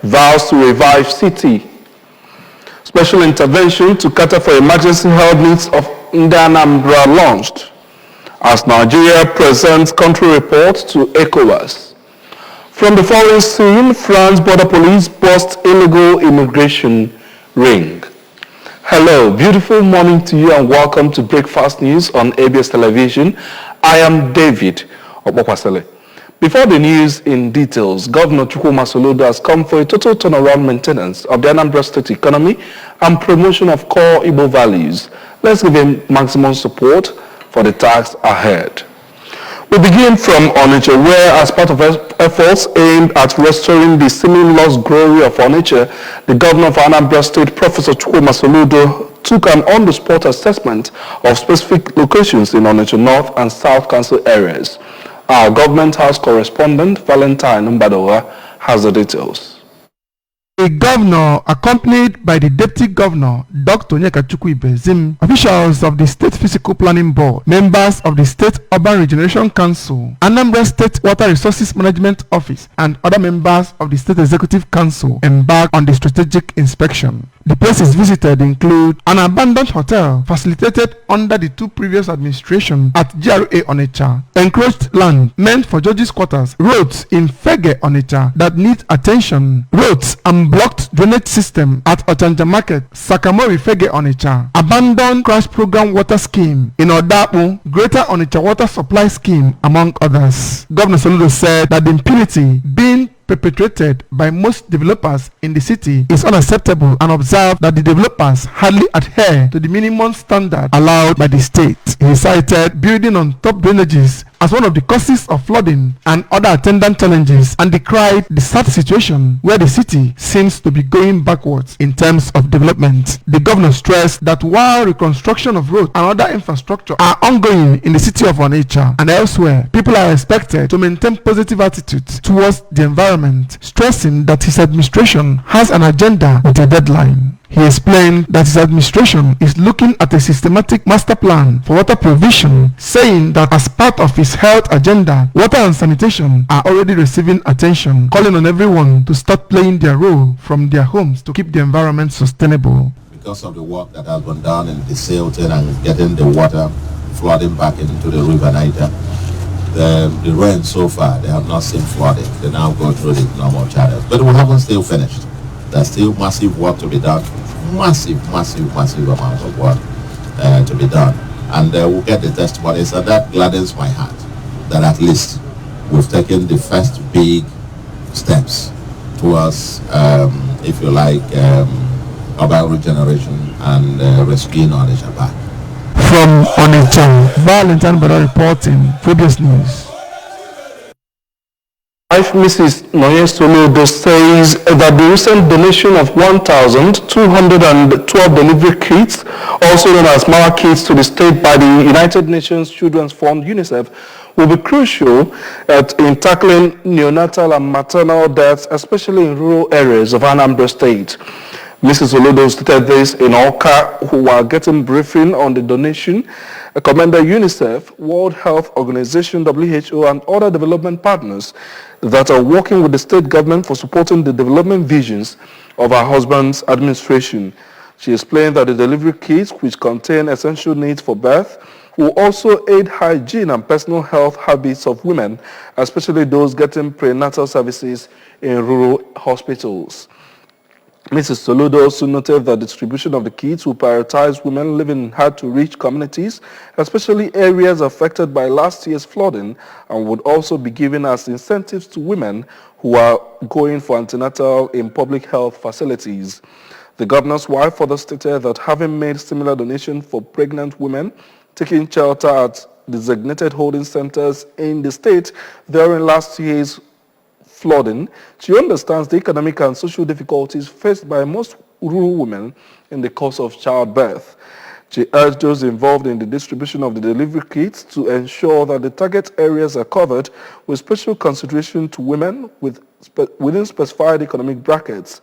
vows to revive city. Special intervention to cater for emergency health needs of Anambra launched as Nigeria presents country report to ECOWAS. From the foreign scene, France border police bust illegal immigration ring. Hello, beautiful morning to you and welcome to Breakfast News on ABS Television. I am David Opokwasele. Before the news in details, Governor Chukwuma Soludo has come for a total turnaround maintenance of the Anambra State economy and promotion of core Igbo values. Let's give him maximum support for the task ahead. We begin from Onitsha, where as part of efforts aimed at restoring the seeming lost glory of Onitsha, the Governor of Anambra State, Professor Chukwuma Soludo, took an on-the-spot assessment of specific locations in Onitsha North and South Council areas. Our Government House correspondent, Valentine Mbadowa, has the details. The governor, accompanied by the deputy governor, Dr. Onyeka Chukwuibezim, officials of the State Physical Planning Board, members of the State Urban Regeneration Council, Anambra State Water Resources Management Office, and other members of the State Executive Council embarked on the strategic inspection. The places visited include an abandoned hotel facilitated under the two previous administrations at GRA Onitsha, encroached land meant for judges' quarters, roads in Fege Onitsha that need attention, roads and blocked drainage system at Ochanja Market, Sakamori Fege Onitsha, abandoned crash program water scheme in Odapu, Greater Onitsha Water Supply Scheme, among others. Governor Soludo said that the impunity being perpetrated by most developers in the city is unacceptable and observed that the developers hardly adhere to the minimum standard allowed by the state. He cited building on top drainages as one of the causes of flooding and other attendant challenges and decried the sad situation where the city seems to be going backwards in terms of development. The governor stressed that while reconstruction of roads and other infrastructure are ongoing in the city of Onitsha and elsewhere, people are expected to maintain positive attitudes towards the environment, stressing that his administration has an agenda with a deadline. He explained that his administration is looking at a systematic master plan for water provision, saying that as part of his health agenda, water and sanitation are already receiving attention, calling on everyone to start playing their role from their homes to keep the environment sustainable. Because of the work that has been done in desilting and getting the water flooding back into the River Niger, the rain so far, they have not seen flooding. They now go through the normal channels. But we haven't still finished. There's still massive work to be done. Massive amount of work to be done. And we'll get the testimonies, and that gladdens my heart that at least we've taken the first big steps towards, if you like, urban regeneration and rescuing Onitsha back. From Onitsha, Valentine Mbadowa reporting, Previous News. Wife Mrs. Noye Soludo says that the recent donation of 1,212 delivery kits, also known as Mara kits, to the state by the United Nations Children's Fund, UNICEF, will be crucial in tackling neonatal and maternal deaths, especially in rural areas of Anambra State. Mrs. Soludo stated this in Oka, who are getting briefing on the donation. Commended UNICEF, World Health Organization, WHO, and other development partners that are working with the state government for supporting the development visions of her husband's administration. She explained that the delivery kits, which contain essential needs for birth, will also aid hygiene and personal health habits of women, especially those getting prenatal services in rural hospitals. Mrs. Soludo also noted that distribution of the kits will prioritize women living in hard-to-reach communities, especially areas affected by last year's flooding, and would also be given as incentives to women who are going for antenatal in public health facilities. The governor's wife further stated that having made similar donations for pregnant women taking shelter at designated holding centers in the state during last year's flooding, she understands the economic and social difficulties faced by most rural women in the course of childbirth. She urged those involved in the distribution of the delivery kits to ensure that the target areas are covered with special consideration to women within specified economic brackets.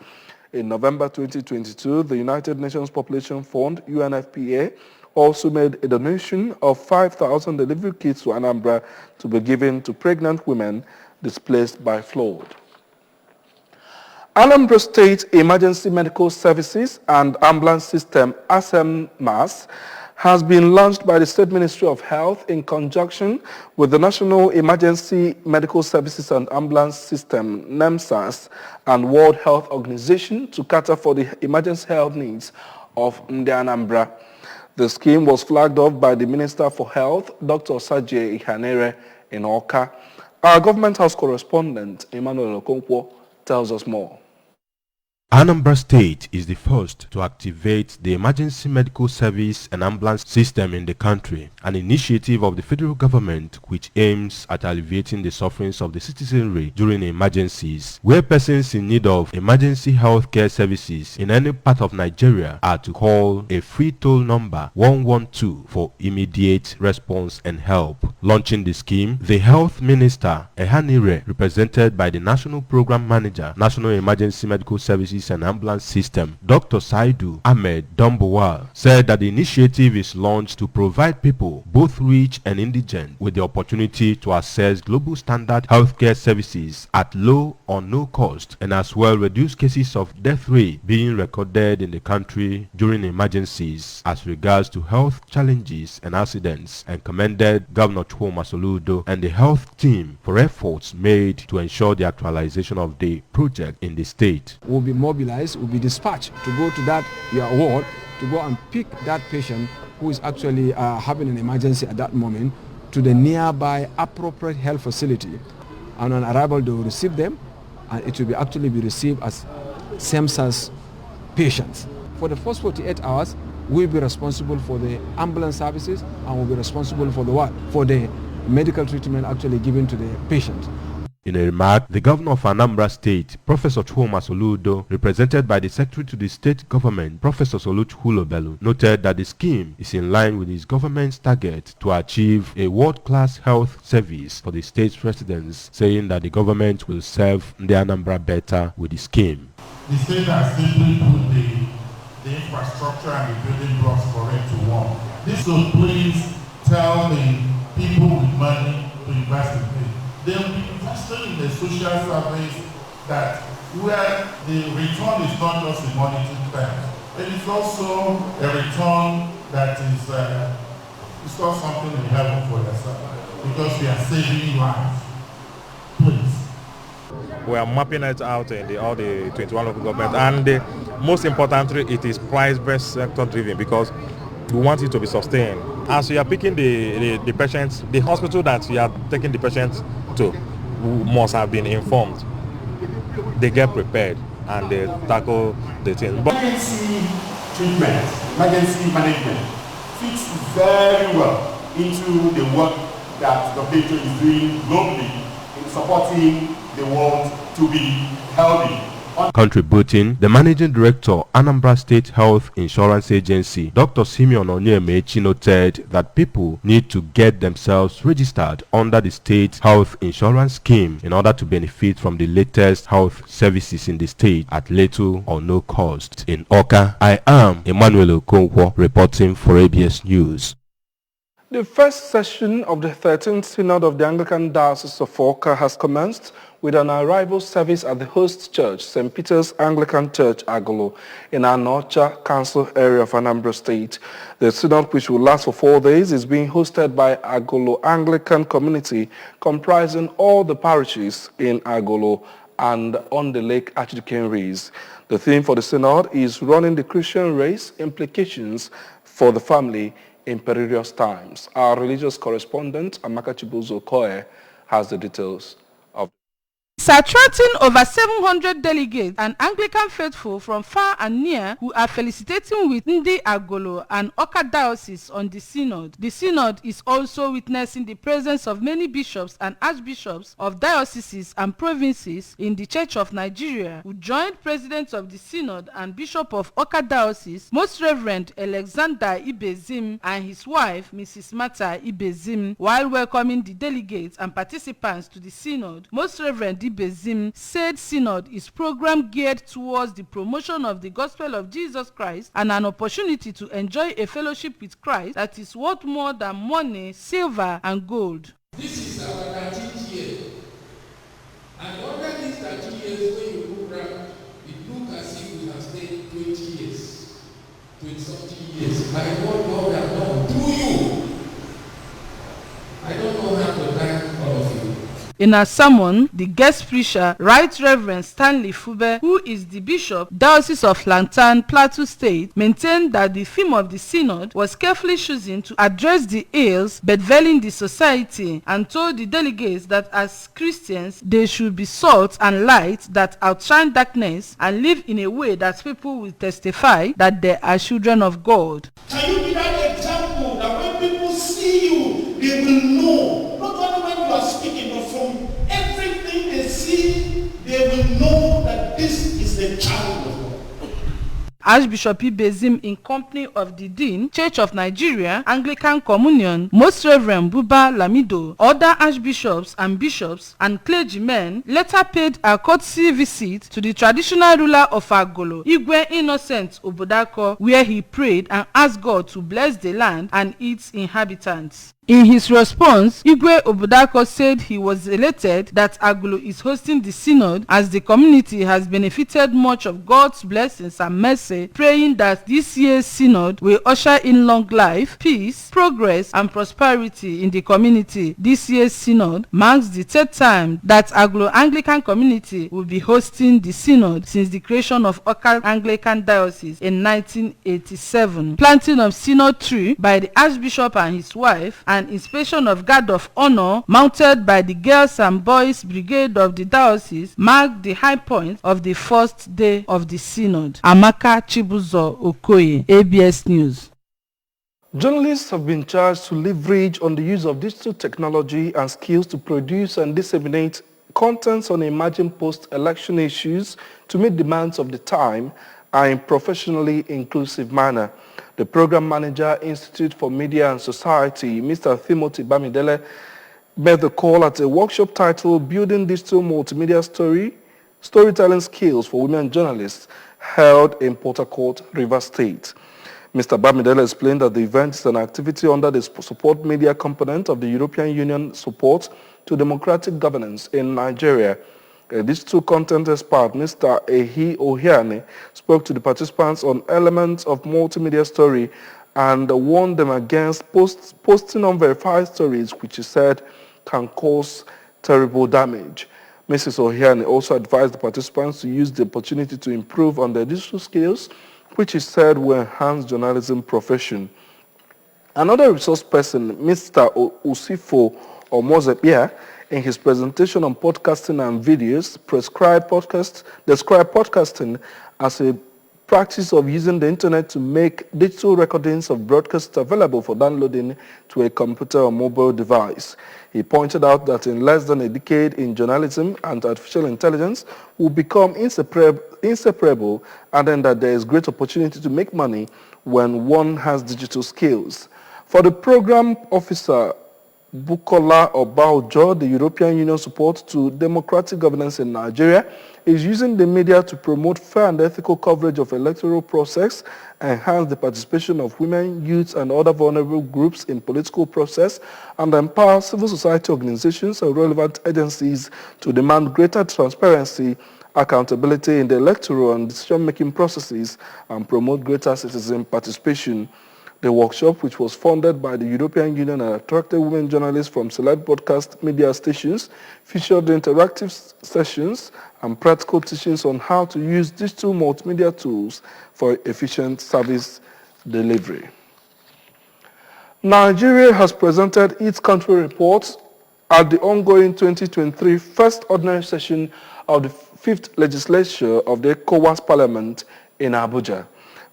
In November 2022, the United Nations Population Fund, UNFPA, also made a donation of 5,000 delivery kits to Anambra to be given to pregnant women displaced by flood. Anambra State Emergency Medical Services and Ambulance System, ASEMMAS, has been launched by the State Ministry of Health in conjunction with the National Emergency Medical Services and Ambulance System, NEMSAS, and World Health Organization to cater for the emergency health needs of Ndi Anambra. The scheme was flagged off by the Minister for Health, Dr. Sajie Ihanere, in Awka. Our Government House correspondent, Emmanuel Okonkwo, tells us more. Anambra State is the first to activate the Emergency Medical Service and Ambulance System in the country, an initiative of the federal government which aims at alleviating the sufferings of the citizenry during emergencies, where persons in need of emergency health care services in any part of Nigeria are to call a free toll number 112 for immediate response and help. Launching the scheme, the Health Minister, Ehanire, represented by the National Program Manager, National Emergency Medical Services and Ambulance System, Dr. Saidu Ahmed Dombowal, said that the initiative is launched to provide people, both rich and indigent, with the opportunity to access global standard healthcare services at low or no cost, and as well reduce cases of death rate being recorded in the country during emergencies as regards to health challenges and accidents, and commended Governor Chukwuma Soludo and the health team for efforts made to ensure the actualization of the project in the state. Will be mobilized, will be dispatched to go to that ward to go and pick that patient who is actually having an emergency at that moment to the nearby appropriate health facility, and on arrival they will receive them, and it will actually be received as SEMSAS patients. For the first 48 hours, we'll be responsible for the ambulance services and will be responsible for the medical treatment actually given to the patient. In a remark, the governor of Anambra State, Professor Chukwuma Soludo, represented by the Secretary to the State Government, Professor Soluchukwu Lobelu, noted that the scheme is in line with his government's target to achieve a world-class health service for the state's residents, saying that the government will serve Ndi Anambra better with the scheme. The state has simply put the infrastructure and the building blocks for it to work. This will please tell the people with money to invest in it. They will be invested in a social service that where the return is not just in monetary terms, it is also a return that is it's not something in heaven for yourself, because we are saving lives. Please. We are mapping it out in all the 21 local governments, and most importantly, it is price-based sector driven, because we want it to be sustained. As you are picking the patients, the hospital that you are taking the patients to must have been informed. They get prepared and they tackle the thing. But emergency treatment, emergency management fits very well into the work that the WHO is doing globally in supporting the world to be healthy. Contributing, the Managing Director, Anambra State Health Insurance Agency, Dr. Simeon Onyemechi, noted that people need to get themselves registered under the state health insurance scheme in order to benefit from the latest health services in the state at little or no cost. In Awka, I am Emmanuel Okonkwo reporting for ABS News. The first session of the 13th Synod of the Anglican Diocese of Awka has commenced with an arrival service at the host church, St. Peter's Anglican Church, Agolo, in Anocha Council area of Anambra State. The synod, which will last for 4 days, is being hosted by Agolo Anglican Community, comprising all the parishes in Agolo and on the Lake Archdeacon Rees. The theme for the synod is running the Christian race, implications for the family in perilous times. Our religious correspondent, Amaka Chibuzo Koe, has the details. Attracting over 700 delegates and Anglican faithful from far and near who are felicitating with Ndi Agolo and Awka Diocese on the synod. The synod is also witnessing the presence of many bishops and archbishops of dioceses and provinces in the Church of Nigeria, who joined President of the synod and Bishop of Awka Diocese, Most Reverend Alexander Ibezim, and his wife, Mrs. Martha Ibezim. While welcoming the delegates and participants to the synod, Most Reverend Ibezim said synod is program geared towards the promotion of the gospel of Jesus Christ and an opportunity to enjoy a fellowship with Christ that is worth more than money, silver, and gold. This is our 13th year, and under these 13 years when you program, something years by what God has done through you. I don't know how to thank all of you. In a sermon, the guest preacher, Right Reverend Stanley Fube, who is the Bishop, Diocese of Lantan, Plateau State, maintained that the theme of the synod was carefully chosen to address the ills bedevailing the society, and told the delegates that as Christians, they should be salt and light that outshine darkness and live in a way that people will testify that they are children of God. Can you be that example that when people see you, they will know, not only when you are speaking, but from everything they see, they will know that this is the child of God. Archbishop Ibezim, in company of the Dean, Church of Nigeria, Anglican Communion, Most Reverend Buba Lamido, other archbishops and bishops and clergymen, later paid a courtesy visit to the traditional ruler of Agolo, Igwe Innocent Obodako, where he prayed and asked God to bless the land and its inhabitants. In his response, Igwe Obodako said he was elated that Agolo is hosting the synod as the community has benefited much of God's blessings and mercy, praying that this year's synod will usher in long life, peace, progress, and prosperity in the community. This year's synod marks the third time that Agolo Anglican community will be hosting the synod since the creation of Awka Anglican Diocese in 1987. Planting of synod tree by the Archbishop and his wife, and inspection of guard of honor mounted by the Girls and Boys Brigade of the diocese marked the high point of the first day of the synod. Amaka Chibuzo Okoye, ABS News. Journalists have been charged to leverage on the use of digital technology and skills to produce and disseminate contents on emerging post-election issues to meet demands of the time and in a professionally inclusive manner. The program manager, Institute for Media and Society, Mr. Timothy Bamidele, made the call at a workshop titled Building Digital Multimedia Storytelling Skills for Women Journalists, held in Port Harcourt, Rivers State. Mr. Bamidele explained that the event is an activity under the support media component of the European Union support to democratic governance in Nigeria. A digital content expert, Mr. Ehi Ohiane, spoke to the participants on elements of multimedia story and warned them against posting unverified stories, which he said can cause terrible damage. Mrs. Ohiane also advised the participants to use the opportunity to improve on their digital skills, which he said will enhance journalism profession. Another resource person, Mr. Usifo Omozepia, in his presentation on podcasting and videos, described podcasting as a practice of using the internet to make digital recordings of broadcasts available for downloading to a computer or mobile device. He pointed out that in less than a decade in journalism and artificial intelligence will become inseparable, adding that there is great opportunity to make money when one has digital skills. For the program officer, Bukola Obaojo, the European Union support to democratic governance in Nigeria, is using the media to promote fair and ethical coverage of electoral process, enhance the participation of women, youths, and other vulnerable groups in political process, and empower civil society organizations and relevant agencies to demand greater transparency, accountability in the electoral and decision-making processes, and promote greater citizen participation. The workshop, which was funded by the European Union and attracted women journalists from select broadcast media stations, featured interactive sessions and practical teachings on how to use digital multimedia tools for efficient service delivery. Nigeria has presented its country reports at the ongoing 2023 First Ordinary Session of the 5th Legislature of the ECOWAS Parliament in Abuja.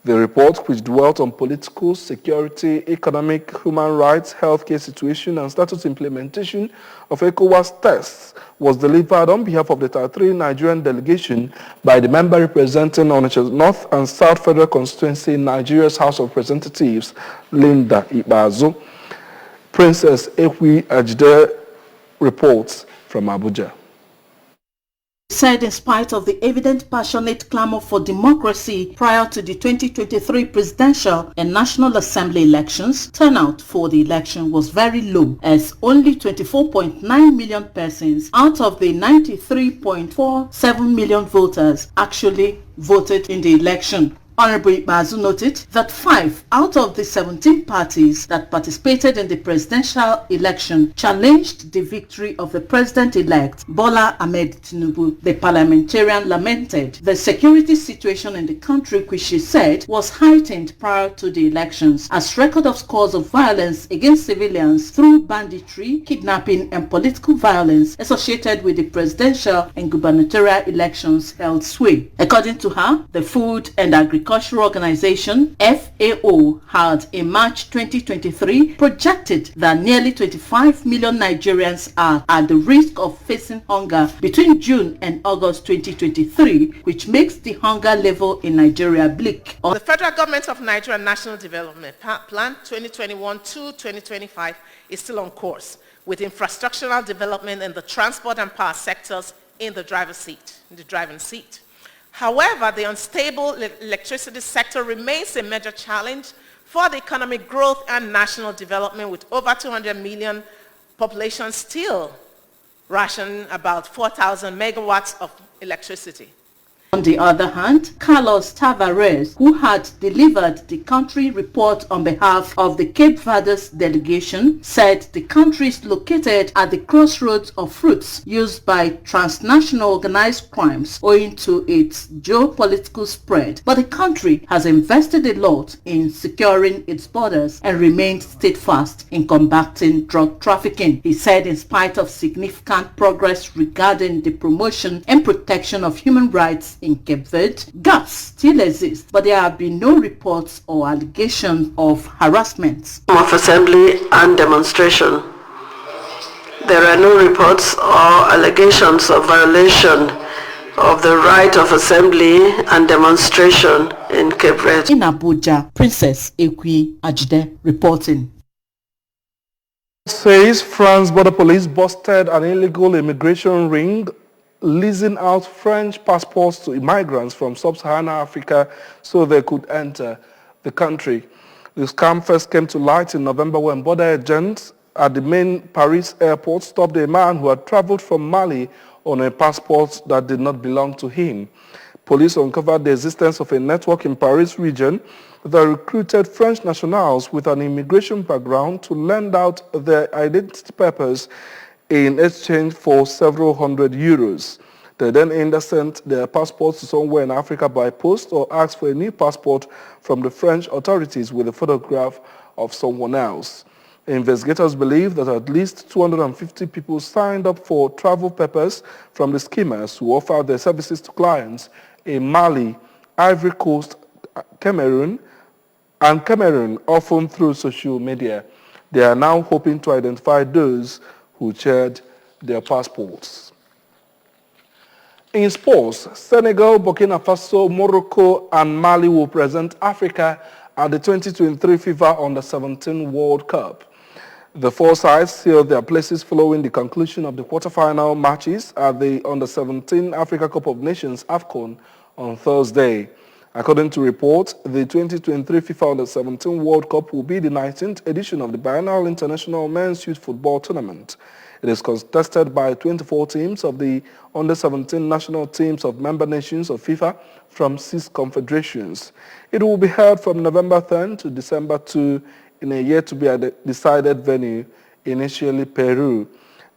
The report, which dwelt on political, security, economic, human rights, healthcare situation, and status implementation of ECOWAS tests, was delivered on behalf of the Tier 3 Nigerian delegation by the member representing Onitsha North and South Federal Constituency in Nigeria's House of Representatives, Linda Ibazu. Princess Ekwi Ajide reports from Abuja. Said in spite of the evident passionate clamor for democracy prior to the 2023 presidential and National Assembly elections, turnout for the election was very low, as only 24.9 million persons out of the 93.47 million voters actually voted in the election. Honorable Ikpeazu noted that 5 out of the 17 parties that participated in the presidential election challenged the victory of the president-elect Bola Ahmed Tinubu. The parliamentarian lamented the security situation in the country, which she said was heightened prior to the elections, as record of scores of violence against civilians through banditry, kidnapping and political violence associated with the presidential and gubernatorial elections held sway. According to her, the Food and Agricultural Organization FAO had in March 2023 projected that nearly 25 million Nigerians are at the risk of facing hunger between June and August 2023, which makes the hunger level in Nigeria bleak. The Federal Government of Nigeria National Development Plan 2021-2025 is still on course, with infrastructural development in the transport and power sectors in the driving seat. However, the unstable electricity sector remains a major challenge for the economic growth and national development, with over 200 million population still rationing about 4,000 megawatts of electricity. On the other hand, Carlos Tavares, who had delivered the country report on behalf of the Cape Verde's delegation, said the country is located at the crossroads of routes used by transnational organized crimes owing to its geopolitical spread, but the country has invested a lot in securing its borders and remained steadfast in combating drug trafficking. He said in spite of significant progress regarding the promotion and protection of human rights in Cape Verde, gaps still exist, but there have been no reports or allegations of harassment. Of assembly and demonstration. There are no reports or allegations of violation of the right of assembly and demonstration in Cape Verde. In Abuja, Princess Ekwi Ajide reporting. Says France border police busted an illegal immigration ring leasing out French passports to immigrants from sub-Saharan Africa so they could enter the country. The scam first came to light in November when border agents at the main Paris airport stopped a man who had traveled from Mali on a passport that did not belong to him. Police uncovered the existence of a network in Paris region that recruited French nationals with an immigration background to lend out their identity papers in exchange for several hundred euros. They then either sent their passports to somewhere in Africa by post or asked for a new passport from the French authorities with a photograph of someone else. Investigators believe that at least 250 people signed up for travel papers from the schemers who offered their services to clients in Mali, Ivory Coast, Cameroon, often through social media. They are now hoping to identify those who shared their passports. In sports, Senegal, Burkina Faso, Morocco, and Mali will present Africa at the 2023 FIFA Under-17 World Cup. The four sides sealed their places following the conclusion of the quarterfinal matches at the Under-17 Africa Cup of Nations AFCON on Thursday. According to reports, the 2023 FIFA Under-17 World Cup will be the 19th edition of the biennial international men's youth football tournament. It is contested by 24 teams of the Under-17 national teams of member nations of FIFA from 6 confederations. It will be held from November 10 to December 2 in a yet-to-be-decided venue, initially Peru.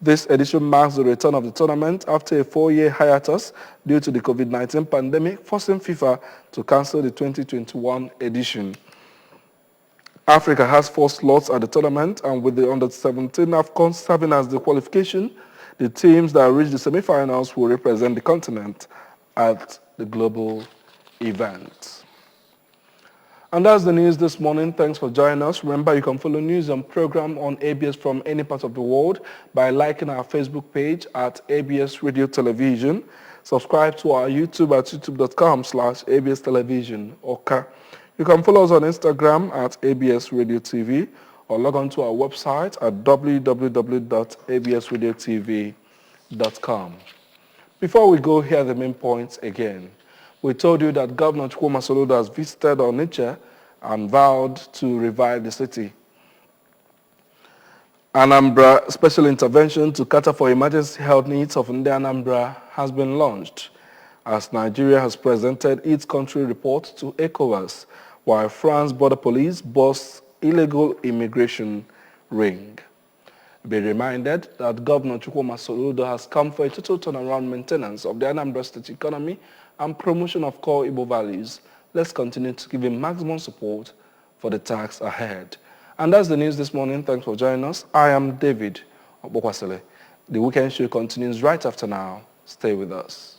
This edition marks the return of the tournament after a 4-year hiatus due to the COVID-19 pandemic, forcing FIFA to cancel the 2021 edition. Africa has 4 slots at the tournament, and with the Under-17 AFCON serving as the qualification, the teams that reach the semi-finals will represent the continent at the global event. And that's the news this morning. Thanks for joining us. Remember, you can follow news and program on ABS from any part of the world by liking our Facebook page at ABS Radio Television. Subscribe to our YouTube at youtube.com/ABS Television. Okay. You can follow us on Instagram at ABS Radio TV or log on to our website at www.absradiotv.com. Before we go, here are the main points again. We told you that Governor Chukwuma Soludo has visited Onitsha and vowed to revive the city. Anambra Special Intervention to cater for emergency health needs of Ndi Anambra has been launched. as Nigeria has presented its country report to ECOWAS, while France border police busts illegal immigration ring. Be reminded that Governor Chukwuma Soludo has come for a total turnaround maintenance of the Anambra State economy and promotion of core Igbo values. Let's continue to give him maximum support for the task ahead. And that's the news this morning. Thanks for joining us. I am David Obokwasele. The weekend show continues right after now. Stay with us.